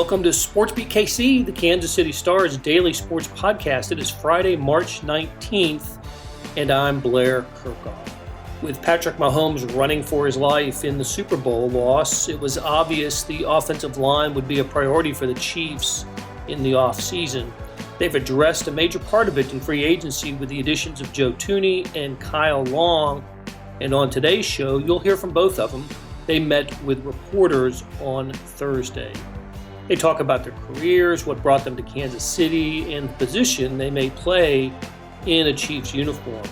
welcome to SportsBeat KC, the Kansas City Star's daily sports podcast. It is Friday, March 19th, and I'm Blair Kirkhoff. With Patrick Mahomes running for his life in the Super Bowl loss, it was obvious the offensive line would be a priority for the Chiefs in the offseason. They've addressed a major part of it in free agency with the additions of Joe Thuney and Howie Long, and on today's show, you'll hear from both of them. They met with reporters on Thursday. They talk about their careers, what brought them to Kansas City, and the position they may play in a Chiefs uniform.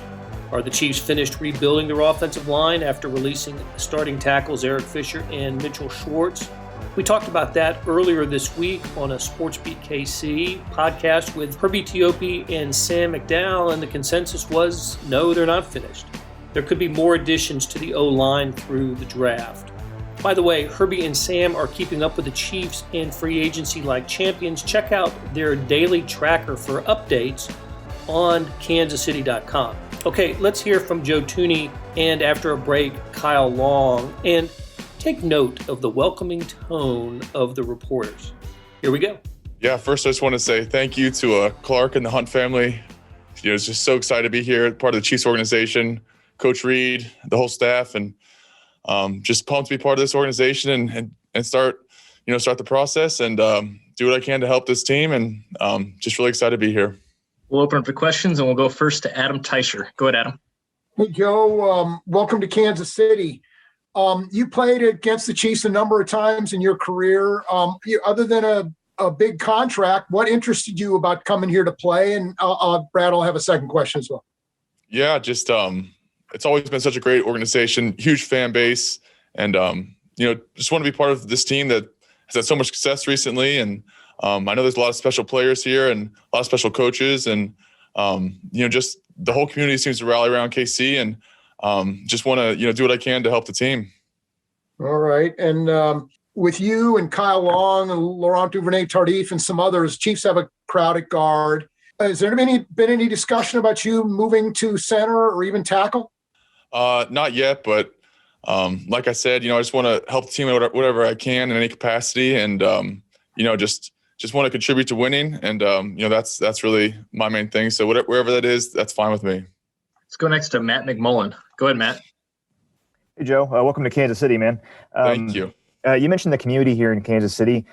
Are the Chiefs finished rebuilding their offensive line after releasing starting tackles Eric Fisher and Mitchell Schwartz? We talked about that earlier this week on a SportsBeat KC podcast with Herbie Teope and Sam McDowell, and the consensus was no, they're not finished. There could be more additions to the O-line through the draft. By the way, Herbie and Sam are keeping up with the Chiefs and free agency like champions. Check out their daily tracker for updates on kansascity.com. Okay, let's hear from Joe Thuney and, after a break, Howie Long. And take note of the welcoming tone of the reporters. Here we go. Yeah, first I just want to say thank you to Clark and the Hunt family. It's just so excited to be here, part of the Chiefs organization, Coach Reed, the whole staff, and just pumped to be part of this organization and start the process and do what I can to help this team, and just really excited to be here. We'll open up the questions, and we'll go first to Adam Teicher. Go ahead, Adam. Hey, Joe. Welcome to Kansas City. You played against the Chiefs a number of times in your career. Other than a big contract, what interested you about coming here to play? And Brad will have a second question as well. Yeah, just it's always been such a great organization, huge fan base, and just want to be part of this team that has had so much success recently. And I know there's a lot of special players here and a lot of special coaches, and just the whole community seems to rally around KC, and just want to do what I can to help the team. All right, and with you and Howie Long and Laurent Duvernay-Tardif and some others, Chiefs have a crowded guard. Has there been any discussion about you moving to center or even tackle? Not yet, but like I said, I just want to help the team whatever I can in any capacity, and just want to contribute to winning, and that's really my main thing. So wherever that is, that's fine with me. Let's go next to Matt McMullen. Go ahead, Matt. Hey, Joe. Welcome to Kansas City, man. Thank you. You mentioned the community here in Kansas City.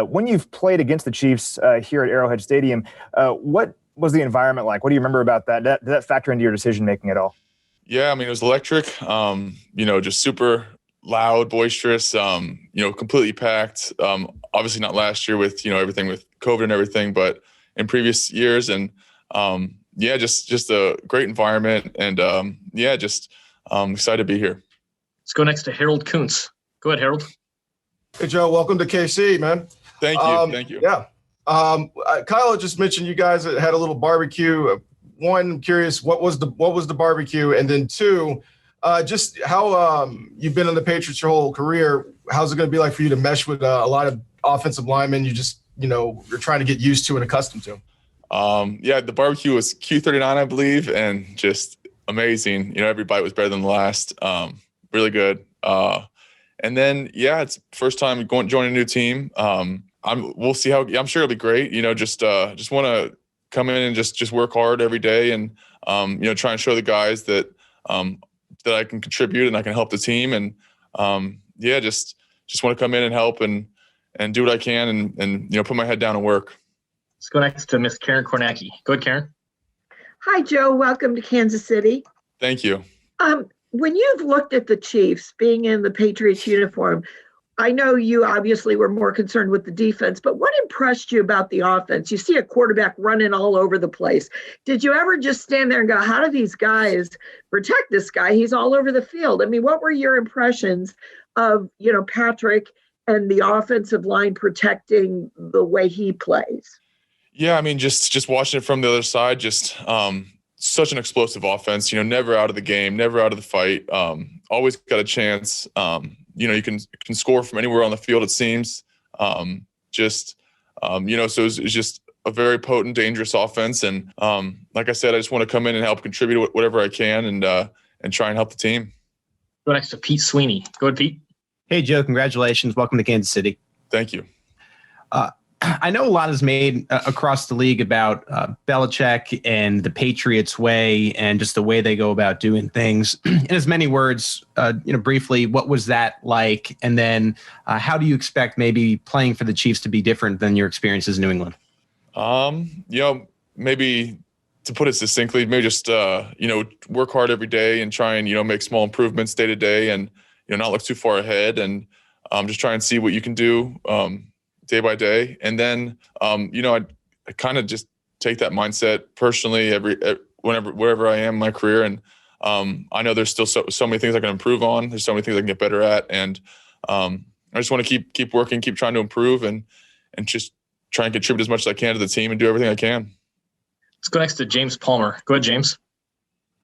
When you've played against the Chiefs here at Arrowhead Stadium, what was the environment like? What do you remember about that? Did that factor into your decision-making at all? Yeah, it was electric, just super loud, boisterous, completely packed. Obviously not last year with, everything with COVID and everything, but in previous years. And just a great environment. And just excited to be here. Let's go next to Harold Kuntz. Go ahead, Harold. Hey, Joe, welcome to KC, man. Thank you. Thank you. Yeah. Kyle just mentioned you guys had a little barbecue. One, I'm curious, what was the barbecue? And then two, just how you've been in the Patriots your whole career. How's it going to be like for you to mesh with a lot of offensive linemen you just, you're trying to get used to and accustomed to? The barbecue was Q39, I believe, and just amazing. Every bite was better than the last. Really good. And then, it's first time joining a new team. We'll see how. I'm sure it'll be great. Just want to come in and just work hard every day, and try and show the guys that that I can contribute and I can help the team, and just want to come in and help and do what I can, and put my head down and work. Let's go next to Miss Karen Kornacki. Go ahead, Karen. Hi, Joe. Welcome to Kansas City. Thank you. When you've looked at the Chiefs being in the Patriots uniform, I know you obviously were more concerned with the defense, but what impressed you about the offense? You see a quarterback running all over the place. Did you ever just stand there and go, how do these guys protect this guy? He's all over the field. What were your impressions of, Patrick and the offensive line protecting the way he plays? Yeah, just watching it from the other side, just such an explosive offense, never out of the game, never out of the fight, always got a chance. You can score from anywhere on the field, it seems. So it's just a very potent, dangerous offense. And like I said, I just want to come in and help contribute whatever I can, and try and help the team. Go next to Pete Sweeney. Go ahead, Pete. Hey, Joe, congratulations. Welcome to Kansas City. Thank you. I know a lot is made across the league about Belichick and the Patriots way and just the way they go about doing things. In as many words, briefly, what was that like? And then how do you expect maybe playing for the Chiefs to be different than your experiences in New England? Maybe to put it succinctly, maybe just, work hard every day and try and, make small improvements day to day and, not look too far ahead and just try and see what you can do day by day. And then, I kind of just take that mindset personally wherever I am in my career. And I know there's still so many things I can improve on. There's so many things I can get better at. And I just want to keep working, keep trying to improve and just try and contribute as much as I can to the team and do everything I can. Let's go next to James Palmer. Go ahead, James.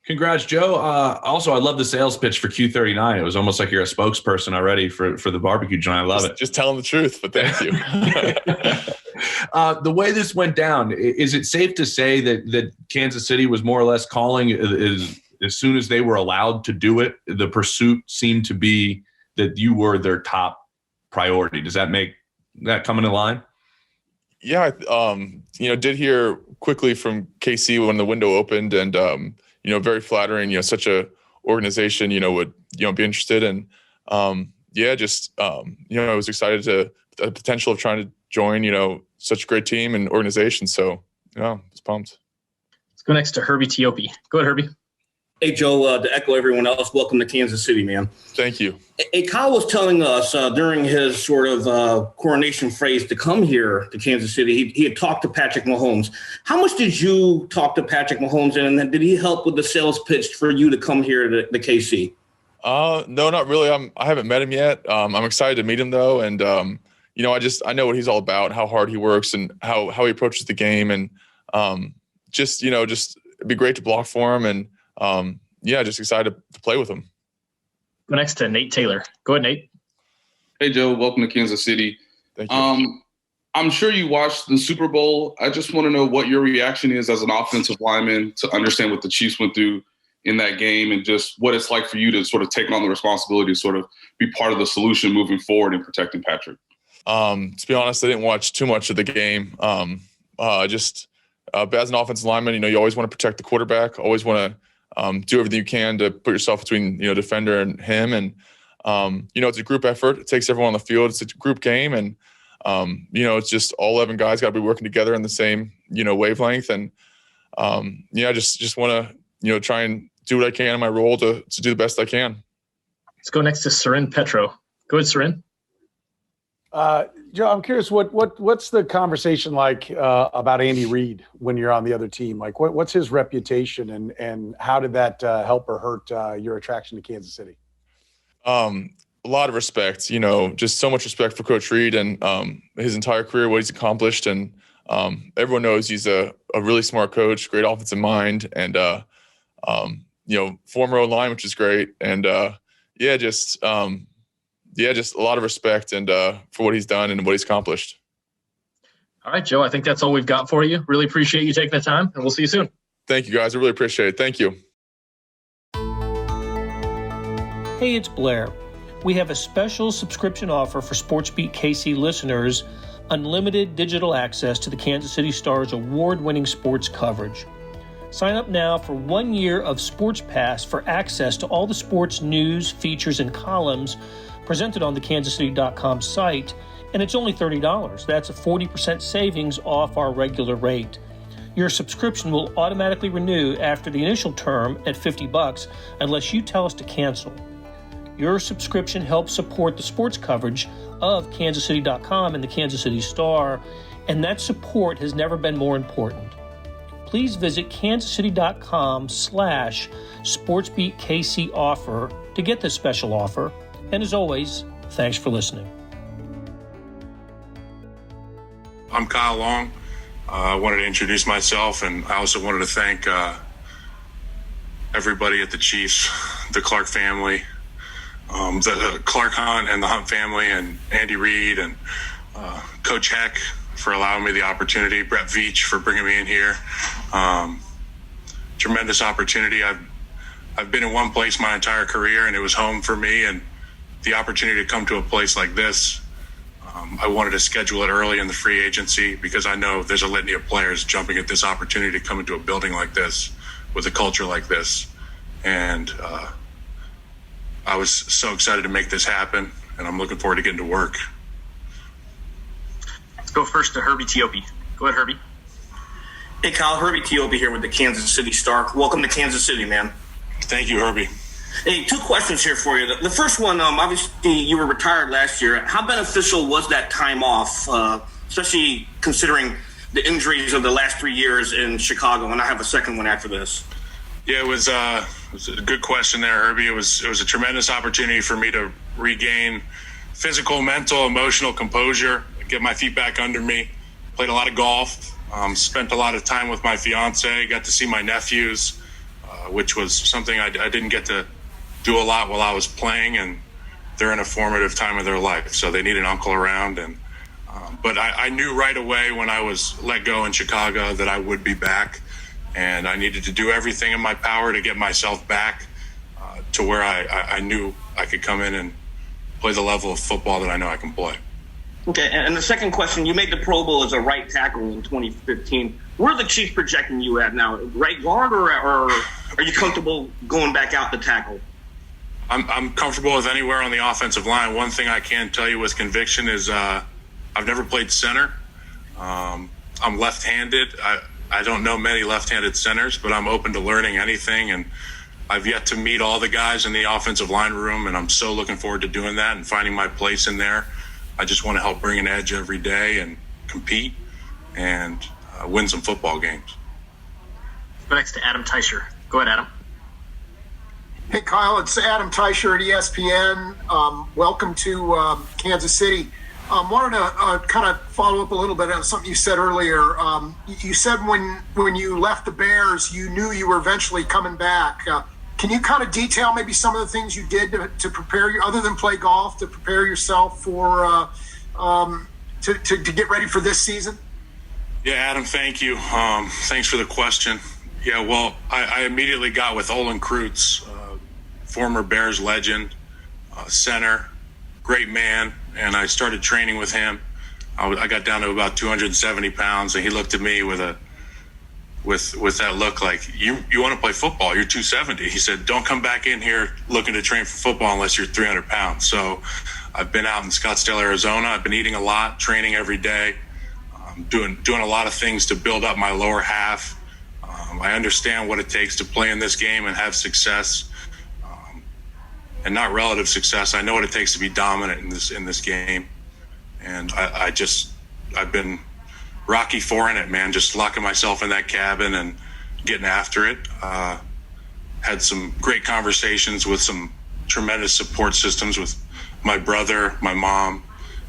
Congrats, Joe. Also, I love the sales pitch for Q39. It was almost like you're a spokesperson already for the barbecue joint. I love it. Just telling the truth, but thank you. The way this went down, is it safe to say that Kansas City was more or less calling as soon as they were allowed to do it? The pursuit seemed to be that you were their top priority. Does that make that come into line? Yeah, did hear quickly from KC when the window opened and, very flattering, such a organization, would, be interested. And, I was excited to the potential of trying to join, such a great team and organization. So, I was pumped. Let's go next to Herbie Tiopi. Go ahead, Herbie. Hey, Joe, to echo everyone else, welcome to Kansas City, man. Thank you. Hey, Kyle was telling us during his sort of coronation phrase to come here to Kansas City, he had talked to Patrick Mahomes. How much did you talk to Patrick Mahomes, and then did he help with the sales pitch for you to come here to the KC? No, not really. I haven't met him yet. I'm excited to meet him, though. And, I know what he's all about, how hard he works and how he approaches the game. And just it'd be great to block for him. And, just excited to play with him. Go next to Nate Taylor. Go ahead, Nate. Hey, Joe. Welcome to Kansas City. Thank you. I'm sure you watched the Super Bowl. I just want to know what your reaction is as an offensive lineman to understand what the Chiefs went through in that game and just what it's like for you to sort of take on the responsibility to sort of be part of the solution moving forward and protecting Patrick. To be honest, I didn't watch too much of the game. As an offensive lineman, you always want to protect the quarterback, always want to do everything you can to put yourself between, defender and him. And, it's a group effort. It takes everyone on the field. It's a group game. And, it's just all 11 guys got to be working together in the same, wavelength. And, just want to, try and do what I can in my role to do the best I can. Let's go next to Sarin Petro. Go ahead, Sarin. Joe, I'm curious, what's the conversation like about Andy Reid when you're on the other team? Like, what's his reputation, and how did that help or hurt your attraction to Kansas City? A lot of respect, just so much respect for Coach Reid and his entire career, what he's accomplished. And everyone knows he's a really smart coach, great offensive mind, and, former O-line, which is great. And, just a lot of respect and for what he's done and what he's accomplished. All right, Joe, I think that's all we've got for you. Really appreciate you taking the time, and we'll see you soon. Thank you, guys. I really appreciate it. Thank you. Hey, it's Blair. We have a special subscription offer for SportsBeat KC listeners, unlimited digital access to the Kansas City Star's award-winning sports coverage. Sign up now for 1 year of Sports Pass for access to all the sports news, features, and columns presented on the kansascity.com site, and it's only $30. That's a 40% savings off our regular rate. Your subscription will automatically renew after the initial term at $50 unless you tell us to cancel. Your subscription helps support the sports coverage of kansascity.com and the Kansas City Star, and that support has never been more important. Please visit kansascity.com/SportsBeatKC offer to get this special offer. And as always, thanks for listening. I'm Howie Long. I wanted to introduce myself, and I also wanted to thank everybody at the Chiefs, the Clark family, the Clark Hunt and the Hunt family, and Andy Reid and Coach Heck for allowing me the opportunity, Brett Veach for bringing me in here. Tremendous opportunity. I've been in one place my entire career, and it was home for me, and the opportunity to come to a place like this, I wanted to schedule it early in the free agency because I know there's a litany of players jumping at this opportunity to come into a building like this with a culture like this. And I was so excited to make this happen, and I'm looking forward to getting to work. Let's go first to Herbie Teope. Go ahead, Herbie. Hey, Kyle, Herbie Teope here with the Kansas City Star. Welcome to Kansas City, man. Thank you, Herbie. Hey, 2 questions here for you. The first one, obviously you were retired last year. How beneficial was that time off, especially considering the injuries of the last 3 years in Chicago? And I have a second one after this. Yeah, it was a good question there, Herbie. It was a tremendous opportunity for me to regain physical, mental, emotional composure, get my feet back under me. Played a lot of golf, spent a lot of time with my fiance, got to see my nephews, which was something I didn't get to do a lot while I was playing, and they're in a formative time of their life, so they need an uncle around. And but I knew right away when I was let go in Chicago that I would be back, and I needed to do everything in my power to get myself back to where I knew I could come in and play the level of football that I know I can play. Okay, and the second question, you made the Pro Bowl as a right tackle in 2015. Where are the Chiefs projecting you at now? Right guard, or are you comfortable going back out to tackle? I'm comfortable with anywhere on the offensive line. One thing I can tell you with conviction is I've never played center. I'm left-handed. I don't know many left-handed centers, but I'm open to learning anything, and I've yet to meet all the guys in the offensive line room, and I'm so looking forward to doing that and finding my place in there. I just want to help bring an edge every day and compete and win some football games. Go next to Adam Teicher. Go ahead, Adam. Hey, Kyle, it's Adam Teicher at ESPN. Welcome to Kansas City. Wanted to kind of follow up a little bit on something you said earlier. You said when you left the Bears, you knew you were eventually coming back. Can you kind of detail maybe some of the things you did to prepare you, other than play golf, to prepare yourself for to get ready for this season? Yeah, Adam, thank you. Thanks for the question. Yeah, well, I immediately got with Olin Kreutz, former Bears legend, center, great man, and I started training with him. I got down to about 270 pounds, and he looked at me with that look like, you want to play football, you're 270. He said, don't come back in here looking to train for football unless you're 300 pounds. So I've been out in Scottsdale, Arizona. I've been eating a lot, training every day, doing a lot of things to build up my lower half. I understand what it takes to play in this game and have success, and not relative success. I know what it takes to be dominant in this game. And I've been Rocky IV in it, man, just locking myself in that cabin and getting after it. Had some great conversations with some tremendous support systems with my brother, my mom,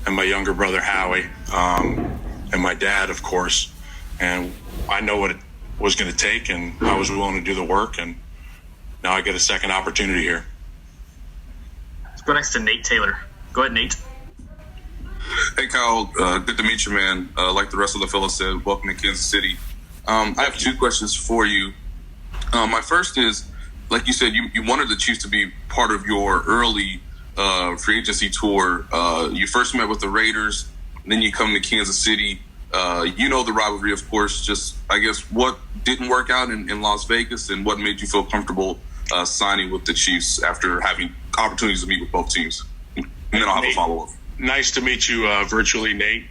and my younger brother, Howie, and my dad, of course. And I know what it was going to take, and I was willing to do the work, and now I get a second opportunity here. Let's go next to Nate Taylor. Go ahead, Nate. Hey, Kyle. Good to meet you, man. Like the rest of the fellas said, welcome to Kansas City. I have 2 questions for you. My first is, like you said, you wanted the Chiefs to be part of your early free agency tour. You first met with the Raiders, then you come to Kansas City. You know the rivalry, of course. Just, I guess, what didn't work out in Las Vegas, and what made you feel comfortable signing with the Chiefs after having opportunities to meet with both teams? And then I'll have a follow-up. Nice to meet you virtually, Nate.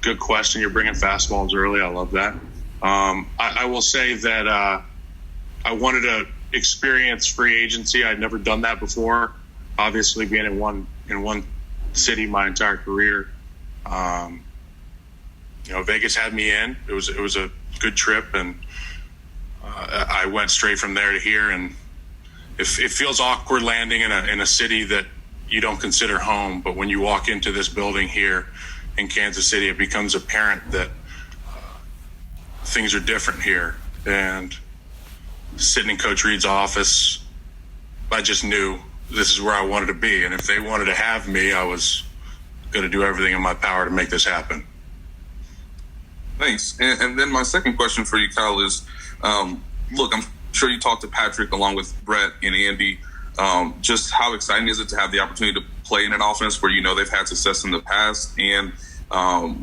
Good question. You're bringing fastballs early. I love that. I will say that I wanted to experience free agency. I'd never done that before. Obviously, being in one city my entire career. Vegas had me in. It was a good trip, and I went straight from there to here. And it feels awkward landing in a city that you don't consider home, but when you walk into this building here in Kansas City, it becomes apparent that things are different here. And sitting in Coach Reed's office, I just knew this is where I wanted to be. And if they wanted to have me, I was going to do everything in my power to make this happen. Thanks. And then my second question for you, Kyle, is, look, I'm sure you talked to Patrick along with Brett and Andy. Just how exciting is it to have the opportunity to play in an offense where they've had success in the past? And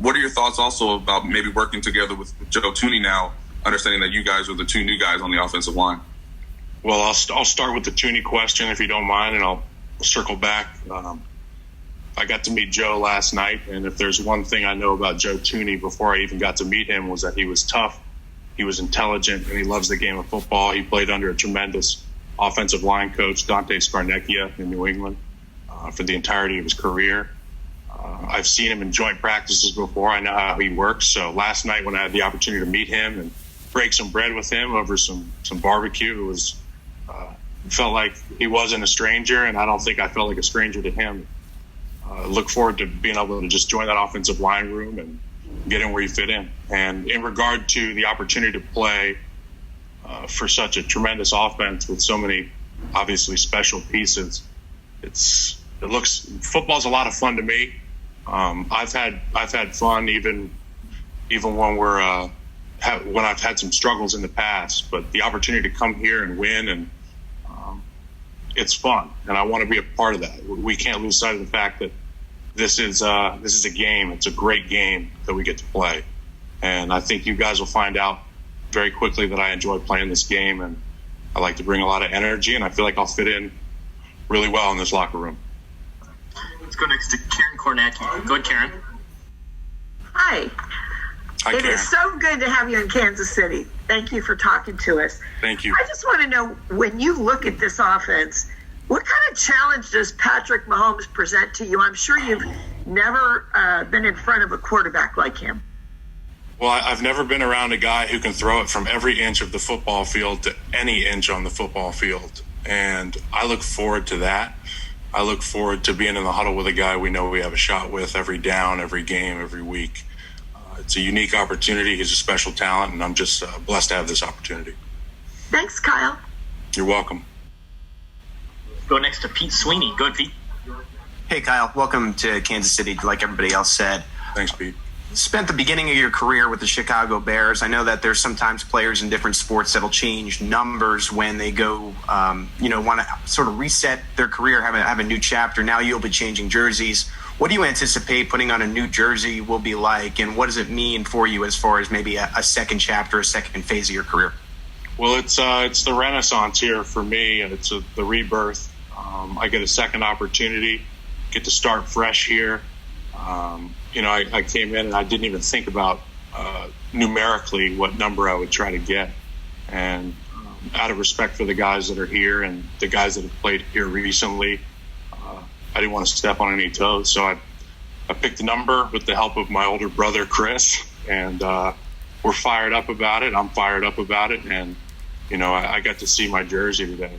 what are your thoughts also about maybe working together with Joe Thuney now, understanding that you guys are the two new guys on the offensive line? Well, I'll start with the Thuney question, if you don't mind, and I'll circle back. I got to meet Joe last night, and if there's one thing I know about Joe Thuney before I even got to meet him was that he was tough, he was intelligent, and he loves the game of football. He played under a tremendous offensive line coach, Dante Scarnecchia, in New England for the entirety of his career. I've seen him in joint practices before. I know how he works. So last night when I had the opportunity to meet him and break some bread with him over some barbecue, it felt like he wasn't a stranger, and I don't think I felt like a stranger to him. Look forward to being able to just join that offensive line room and get in where you fit in. And in regard to the opportunity to play for such a tremendous offense with so many obviously special pieces, football's a lot of fun to me. I've had fun even when when I've had some struggles in the past, but the opportunity to come here and win, and it's fun, and I want to be a part of that. We can't lose sight of the fact that this is a game. It's a great game that we get to play, and I think you guys will find out very quickly that I enjoy playing this game, and I like to bring a lot of energy, and I feel like I'll fit in really well in this locker room. Let's go next to Karen Kornacki. Go ahead, Karen. Hi. Hi, It Karen. is so good to have you in Kansas City. Thank you for talking to us. Thank you. I just want to know, when you look at this offense, what kind of challenge does Patrick Mahomes present to you? I'm sure you've never been in front of a quarterback like him. Well, I've never been around a guy who can throw it from every inch of the football field to any inch on the football field. And I look forward to that. I look forward to being in the huddle with a guy we know we have a shot with every down, every game, every week. It's a unique opportunity. He's a special talent, and I'm just blessed to have this opportunity. Thanks, Kyle. You're welcome. Go next to Pete Sweeney. Go ahead, Pete. Hey, Kyle. Welcome to Kansas City, like everybody else said. Thanks, Pete. Spent the beginning of your career with the Chicago Bears. I know that there's sometimes players in different sports that'll change numbers when they go, want to sort of reset their career, have a new chapter. Now you'll be changing jerseys. What do you anticipate putting on a new jersey will be like, and what does it mean for you as far as maybe a second chapter, a second phase of your career? Well, it's the renaissance here for me, and it's the rebirth. I get a second opportunity, get to start fresh here. I came in and I didn't even think about numerically what number I would try to get. And out of respect for the guys that are here and the guys that have played here recently, I didn't want to step on any toes. So I picked a number with the help of my older brother, Chris, and we're fired up about it. I'm fired up about it. And, I got to see my jersey today.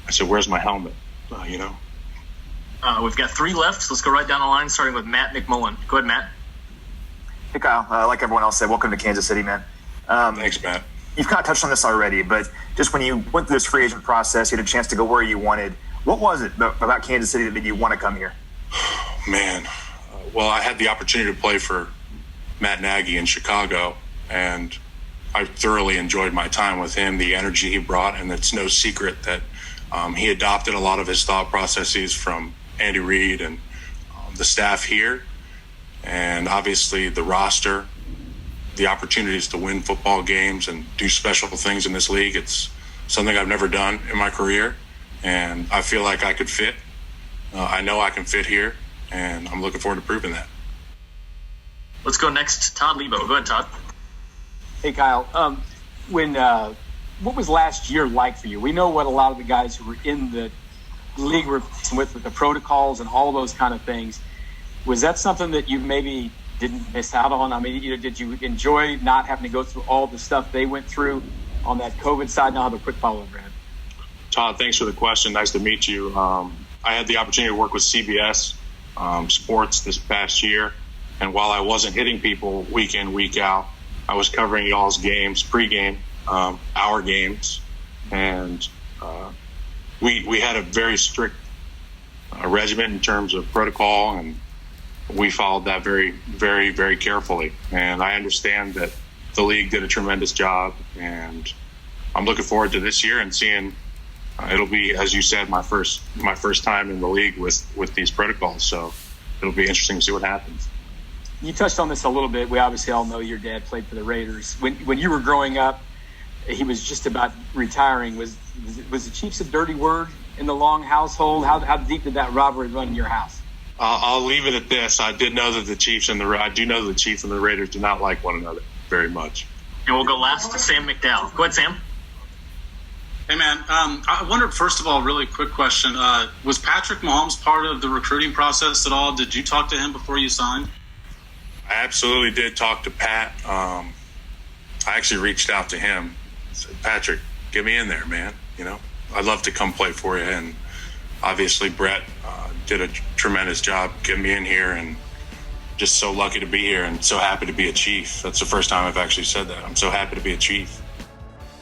I said, where's my helmet? We've got three left, so let's go right down the line, starting with Matt McMullen. Go ahead, Matt. Hey, Kyle. Like everyone else said, welcome to Kansas City, man. Thanks, Matt. You've kind of touched on this already, but just when you went through this free agent process, you had a chance to go where you wanted. What was it about Kansas City that made you want to come here? Man, well, I had the opportunity to play for Matt Nagy in Chicago, and I thoroughly enjoyed my time with him, the energy he brought, and it's no secret that he adopted a lot of his thought processes from Andy Reid and the staff here, and obviously the roster, the opportunities to win football games and do special things in this league. It's something I've never done in my career, and I feel like I could fit. I know I can fit here, and I'm looking forward to proving that. Let's go next to Todd Lebo. Go ahead, Todd. Hey, Kyle. What was last year like for you? We know what a lot of the guys who were in the league were with the protocols and all those kind of things. Was that something that you maybe didn't miss out on? I mean, did you enjoy not having to go through all the stuff they went through on that COVID side? Now, have a quick follow-up, Brad. Todd, thanks for the question. Nice to meet you. I had the opportunity to work with CBS Sports this past year, and while I wasn't hitting people week in, week out, I was covering y'all's games, pregame, our games, and we had a very strict regimen in terms of protocol, and we followed that very, very, very carefully. And I understand that the league did a tremendous job, and I'm looking forward to this year and seeing it'll be, as you said, my first time in the league with these protocols. So it'll be interesting to see what happens. You touched on this a little bit. We obviously all know your dad played for the Raiders. When you were growing up, he was just about retiring. Was the Chiefs a dirty word in the Long household? How deep did that rivalry run in your house? I'll leave it at this. I do know that the Chiefs and the Raiders do not like one another very much. And we'll go last to Sam McDowell. Go ahead, Sam. Hey, man. I wondered, first of all, really quick question. Was Patrick Mahomes part of the recruiting process at all? Did you talk to him before you signed? I absolutely did talk to Pat. I actually reached out to him. Said, Patrick, get me in there, man. I'd love to come play for you. And obviously Brett did a tremendous job getting me in here, and just so lucky to be here and so happy to be a Chief. That's the first time I've actually said that. I'm so happy to be a Chief.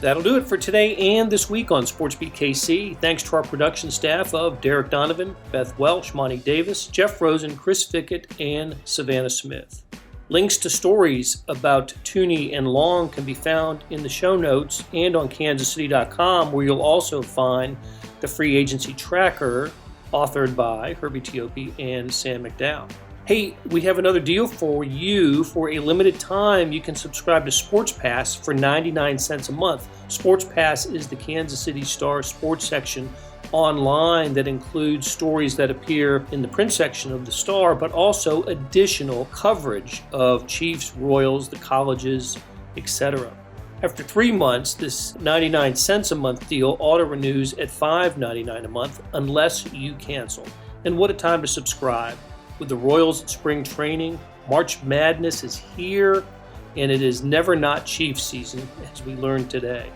That'll do it for today and this week on SportsBeat KC. Thanks to our production staff of Derek Donovan, Beth Welsh, Monty Davis, Jeff Rosen, Chris Fickett, and Savannah Smith. Links to stories about Thuney and Long can be found in the show notes and on kansascity.com, where you'll also find the free agency tracker authored by Herbie Tiopi and Sam McDowell. Hey, we have another deal for you. For a limited time, you can subscribe to Sports Pass for 99 cents a month. Sports Pass is the Kansas City Star sports section online that includes stories that appear in the print section of the Star, but also additional coverage of Chiefs, Royals, the colleges, etc. After 3 months, this 99 cents a month deal auto-renews at $5.99 a month unless you cancel. And what a time to subscribe. With the Royals at spring training, March Madness is here, and it is never not Chiefs season, as we learned today.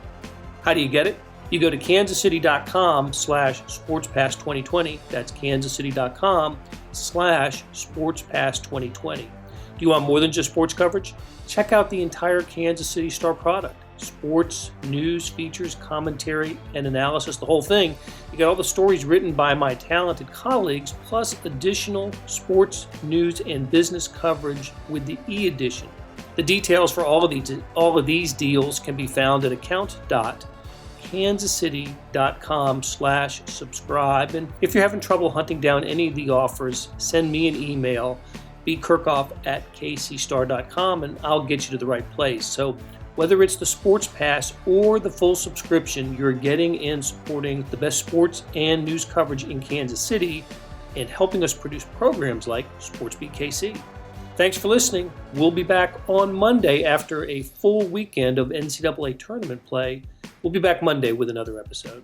How do you get it? You go to kansascity.com/sportspass2020. That's kansascity.com/sportspass2020. Do you want more than just sports coverage? Check out the entire Kansas City Star product. Sports, news, features, commentary, and analysis, the whole thing. You got all the stories written by my talented colleagues, plus additional sports, news, and business coverage with the e-edition. The details for all of these deals can be found at account.kansascity.com/subscribe. And if you're having trouble hunting down any of the offers, send me an email, bkirkhoff@kcstar.com, and I'll get you to the right place. So whether it's the Sports Pass or the full subscription, you're getting and supporting the best sports and news coverage in Kansas City and helping us produce programs like SportsBeat KC. Thanks for listening. We'll be back on Monday after a full weekend of NCAA tournament play. We'll be back Monday with another episode.